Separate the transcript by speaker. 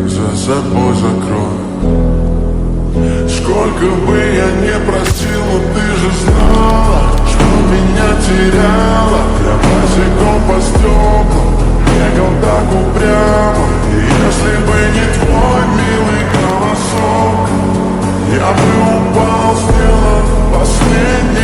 Speaker 1: за собой закрой. Сколько бы я не просил, но ты же знала, что меня теряла. Я босиком по стеклам бегал так упрямо. И если бы не твой милый голосок, я бы упал, сделав последний